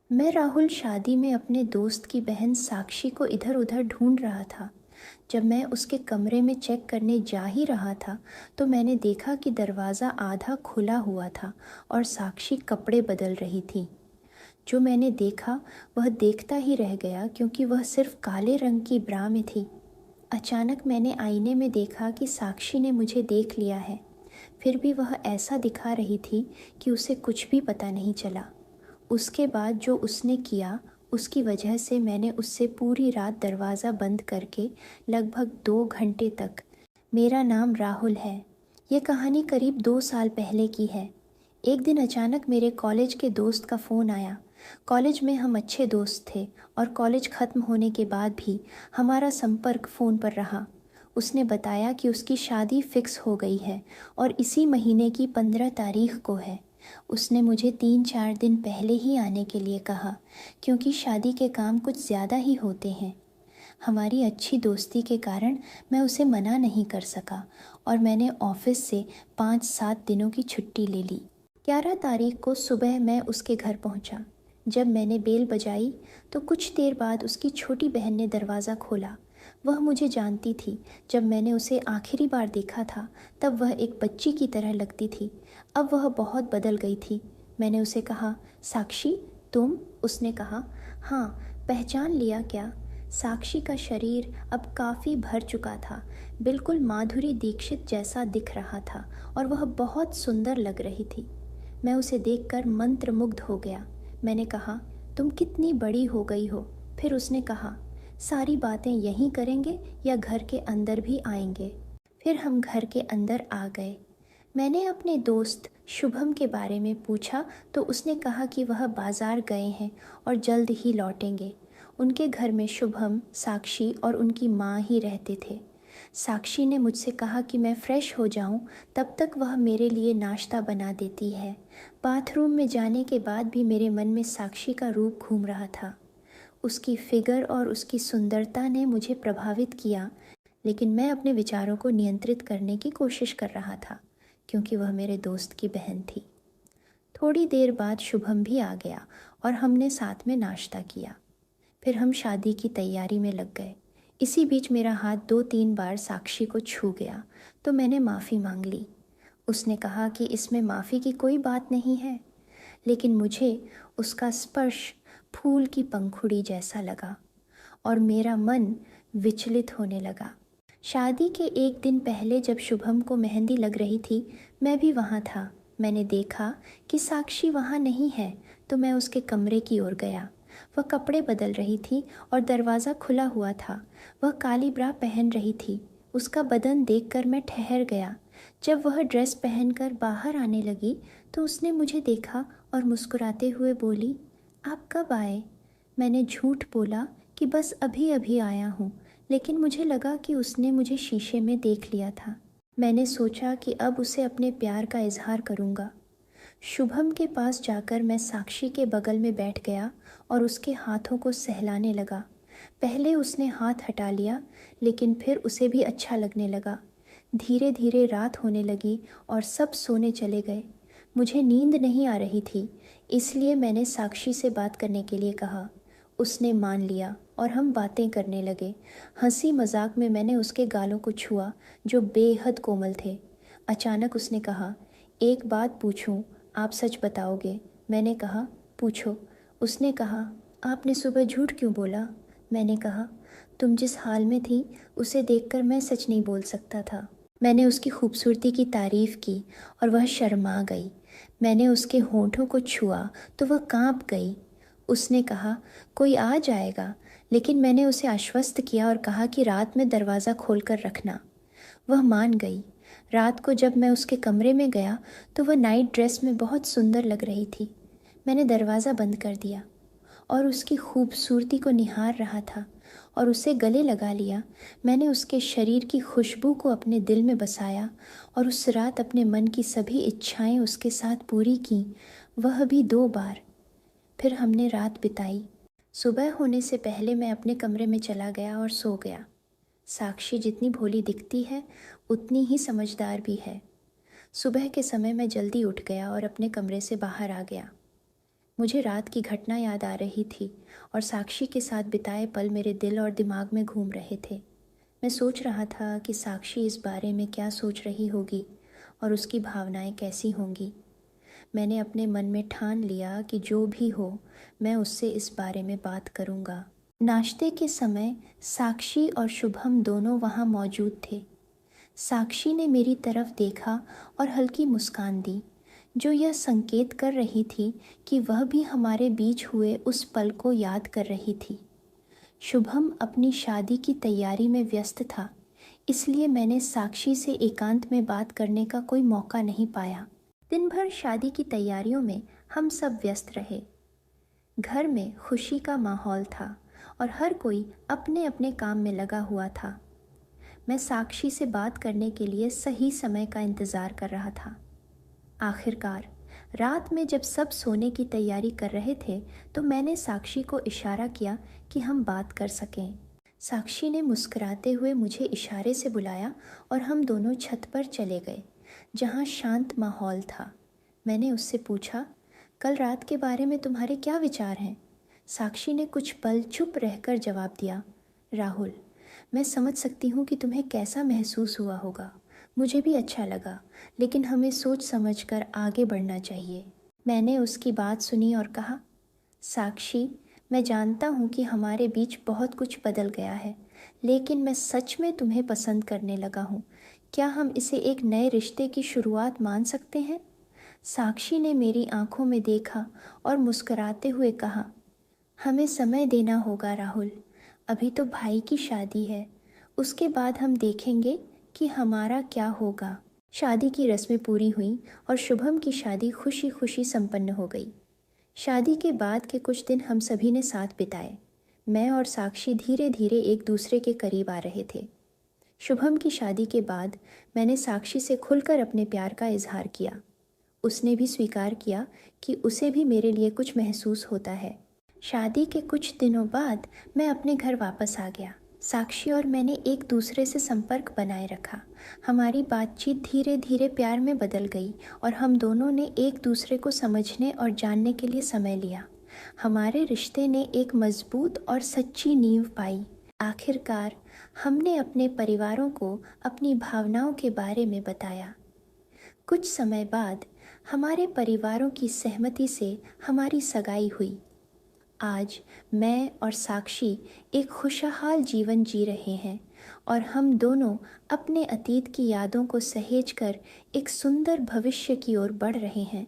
मैं राहुल शादी में अपने दोस्त की बहन साक्षी को इधर उधर ढूंढ रहा था। जब मैं उसके कमरे में चेक करने जा ही रहा था तो मैंने देखा कि दरवाज़ा आधा खुला हुआ था और साक्षी कपड़े बदल रही थी। जो मैंने देखा वह देखता ही रह गया क्योंकि वह सिर्फ काले रंग की ब्रा में थी। अचानक मैंने आईने में देखा कि साक्षी ने मुझे देख लिया है। फिर भी वह ऐसा दिखा रही थी कि उसे कुछ भी पता नहीं चला। उसके बाद जो उसने किया उसकी वजह से मैंने उससे पूरी रात दरवाज़ा बंद करके लगभग 2 घंटे तक मेरा नाम राहुल है। ये कहानी करीब 2 साल पहले की है। एक दिन अचानक मेरे कॉलेज के दोस्त का फ़ोन आया। कॉलेज में हम अच्छे दोस्त थे और कॉलेज ख़त्म होने के बाद भी हमारा संपर्क फ़ोन पर रहा। उसने बताया कि उसकी शादी फिक्स हो गई है और इसी महीने की 15 तारीख को है। उसने मुझे 3-4 दिन पहले ही आने के लिए कहा क्योंकि शादी के काम कुछ ज़्यादा ही होते हैं। हमारी अच्छी दोस्ती के कारण मैं उसे मना नहीं कर सका और मैंने ऑफिस से 5-7 दिनों की छुट्टी ले ली। 11 तारीख को सुबह मैं उसके घर पहुंचा। जब मैंने बेल बजाई तो कुछ देर बाद उसकी छोटी बहन ने दरवाज़ा खोला। वह मुझे जानती थी। जब मैंने उसे आखिरी बार देखा था तब वह एक बच्ची की तरह लगती थी। अब वह बहुत बदल गई थी। मैंने उसे कहा, साक्षी तुम? उसने कहा, हाँ। पहचान लिया क्या? साक्षी का शरीर अब काफ़ी भर चुका था, बिल्कुल माधुरी दीक्षित जैसा दिख रहा था और वह बहुत सुंदर लग रही थी। मैं उसे देखकर मंत्रमुग्ध हो गया। मैंने कहा, तुम कितनी बड़ी हो गई हो। फिर उसने कहा, सारी बातें यहीं करेंगे या घर के अंदर भी आएंगे? फिर हम घर के अंदर आ गए। मैंने अपने दोस्त शुभम के बारे में पूछा तो उसने कहा कि वह बाज़ार गए हैं और जल्द ही लौटेंगे। उनके घर में शुभम, साक्षी और उनकी माँ ही रहते थे। साक्षी ने मुझसे कहा कि मैं फ़्रेश हो जाऊं, तब तक वह मेरे लिए नाश्ता बना देती है। बाथरूम में जाने के बाद भी मेरे मन में साक्षी का रूप घूम रहा था। उसकी फिगर और उसकी सुंदरता ने मुझे प्रभावित किया, लेकिन मैं अपने विचारों को नियंत्रित करने की कोशिश कर रहा था क्योंकि वह मेरे दोस्त की बहन थी। थोड़ी देर बाद शुभम भी आ गया और हमने साथ में नाश्ता किया। फिर हम शादी की तैयारी में लग गए। इसी बीच मेरा हाथ 2-3 बार साक्षी को छू गया तो मैंने माफ़ी मांग ली। उसने कहा कि इसमें माफ़ी की कोई बात नहीं है, लेकिन मुझे उसका स्पर्श फूल की पंखुड़ी जैसा लगा और मेरा मन विचलित होने लगा। शादी के एक दिन पहले जब शुभम को मेहंदी लग रही थी, मैं भी वहाँ था। मैंने देखा कि साक्षी वहाँ नहीं है तो मैं उसके कमरे की ओर गया। वह कपड़े बदल रही थी और दरवाज़ा खुला हुआ था। वह काली ब्रा पहन रही थी। उसका बदन देखकर मैं ठहर गया। जब वह ड्रेस पहनकर बाहर आने लगी तो उसने मुझे देखा और मुस्कुराते हुए बोली, आप कब आए? मैंने झूठ बोला कि बस अभी अभी आया हूँ, लेकिन मुझे लगा कि उसने मुझे शीशे में देख लिया था। मैंने सोचा कि अब उसे अपने प्यार का इजहार करूँगा। शुभम के पास जाकर मैं साक्षी के बगल में बैठ गया और उसके हाथों को सहलाने लगा। पहले उसने हाथ हटा लिया, लेकिन फिर उसे भी अच्छा लगने लगा। धीरे धीरे रात होने लगी और सब सोने चले गए। मुझे नींद नहीं आ रही थी, इसलिए मैंने साक्षी से बात करने के लिए कहा। उसने मान लिया और हम बातें करने लगे। हंसी मजाक में मैंने उसके गालों को छुआ जो बेहद कोमल थे। अचानक उसने कहा, एक बात पूछूं, आप सच बताओगे? मैंने कहा, पूछो। उसने कहा, आपने सुबह झूठ क्यों बोला? मैंने कहा, तुम जिस हाल में थी उसे देखकर मैं सच नहीं बोल सकता था। मैंने उसकी खूबसूरती की तारीफ की और वह शर्मा गई। मैंने उसके होठों को छुआ तो वह कांप गई। उसने कहा, कोई आ जाएगा, लेकिन मैंने उसे आश्वस्त किया और कहा कि रात में दरवाज़ा खोलकर रखना। वह मान गई। रात को जब मैं उसके कमरे में गया तो वह नाइट ड्रेस में बहुत सुंदर लग रही थी। मैंने दरवाज़ा बंद कर दिया और उसकी खूबसूरती को निहार रहा था और उसे गले लगा लिया। मैंने उसके शरीर की खुशबू को अपने दिल में बसाया और उस रात अपने मन की सभी इच्छाएं उसके साथ पूरी की, वह भी 2 बार। फिर हमने रात बिताई। सुबह होने से पहले मैं अपने कमरे में चला गया और सो गया। साक्षी जितनी भोली दिखती है उतनी ही समझदार भी है। सुबह के समय मैं जल्दी उठ गया और अपने कमरे से बाहर आ गया। मुझे रात की घटना याद आ रही थी और साक्षी के साथ बिताए पल मेरे दिल और दिमाग में घूम रहे थे। मैं सोच रहा था कि साक्षी इस बारे में क्या सोच रही होगी और उसकी भावनाएं कैसी होंगी। मैंने अपने मन में ठान लिया कि जो भी हो, मैं उससे इस बारे में बात करूँगा। नाश्ते के समय साक्षी और शुभम दोनों वहाँ मौजूद थे। साक्षी ने मेरी तरफ देखा और हल्की मुस्कान दी, जो यह संकेत कर रही थी कि वह भी हमारे बीच हुए उस पल को याद कर रही थी। शुभम अपनी शादी की तैयारी में व्यस्त था, इसलिए मैंने साक्षी से एकांत में बात करने का कोई मौका नहीं पाया। दिन भर शादी की तैयारियों में हम सब व्यस्त रहे। घर में खुशी का माहौल था और हर कोई अपने अपने काम में लगा हुआ था। मैं साक्षी से बात करने के लिए सही समय का इंतज़ार कर रहा था। आखिरकार रात में जब सब सोने की तैयारी कर रहे थे तो मैंने साक्षी को इशारा किया कि हम बात कर सकें। साक्षी ने मुस्कुराते हुए मुझे इशारे से बुलाया और हम दोनों छत पर चले गए, जहाँ शांत माहौल था। मैंने उससे पूछा, कल रात के बारे में तुम्हारे क्या विचार हैं? साक्षी ने कुछ पल चुप रहकर जवाब दिया, राहुल, मैं समझ सकती हूँ कि तुम्हें कैसा महसूस हुआ होगा। मुझे भी अच्छा लगा, लेकिन हमें सोच समझकर आगे बढ़ना चाहिए। मैंने उसकी बात सुनी और कहा, साक्षी, मैं जानता हूँ कि हमारे बीच बहुत कुछ बदल गया है, लेकिन मैं सच में तुम्हें पसंद करने लगा हूँ। क्या हम इसे एक नए रिश्ते की शुरुआत मान सकते हैं? साक्षी ने मेरी आंखों में देखा और मुस्कुराते हुए कहा, हमें समय देना होगा राहुल। अभी तो भाई की शादी है, उसके बाद हम देखेंगे कि हमारा क्या होगा। शादी की रस्में पूरी हुईं और शुभम की शादी खुशी खुशी संपन्न हो गई। शादी के बाद के कुछ दिन हम सभी ने साथ बिताए। मैं और साक्षी धीरे धीरे एक दूसरे के करीब आ रहे थे। शुभम की शादी के बाद मैंने साक्षी से खुलकर अपने प्यार का इजहार किया। उसने भी स्वीकार किया कि उसे भी मेरे लिए कुछ महसूस होता है। शादी के कुछ दिनों बाद मैं अपने घर वापस आ गया। साक्षी और मैंने एक दूसरे से संपर्क बनाए रखा। हमारी बातचीत धीरे धीरे प्यार में बदल गई और हम दोनों ने एक दूसरे को समझने और जानने के लिए समय लिया। हमारे रिश्ते ने एक मजबूत और सच्ची नींव पाई। आखिरकार हमने अपने परिवारों को अपनी भावनाओं के बारे में बताया। कुछ समय बाद हमारे परिवारों की सहमति से हमारी सगाई हुई। आज मैं और साक्षी एक खुशहाल जीवन जी रहे हैं और हम दोनों अपने अतीत की यादों को सहेज कर एक सुंदर भविष्य की ओर बढ़ रहे हैं।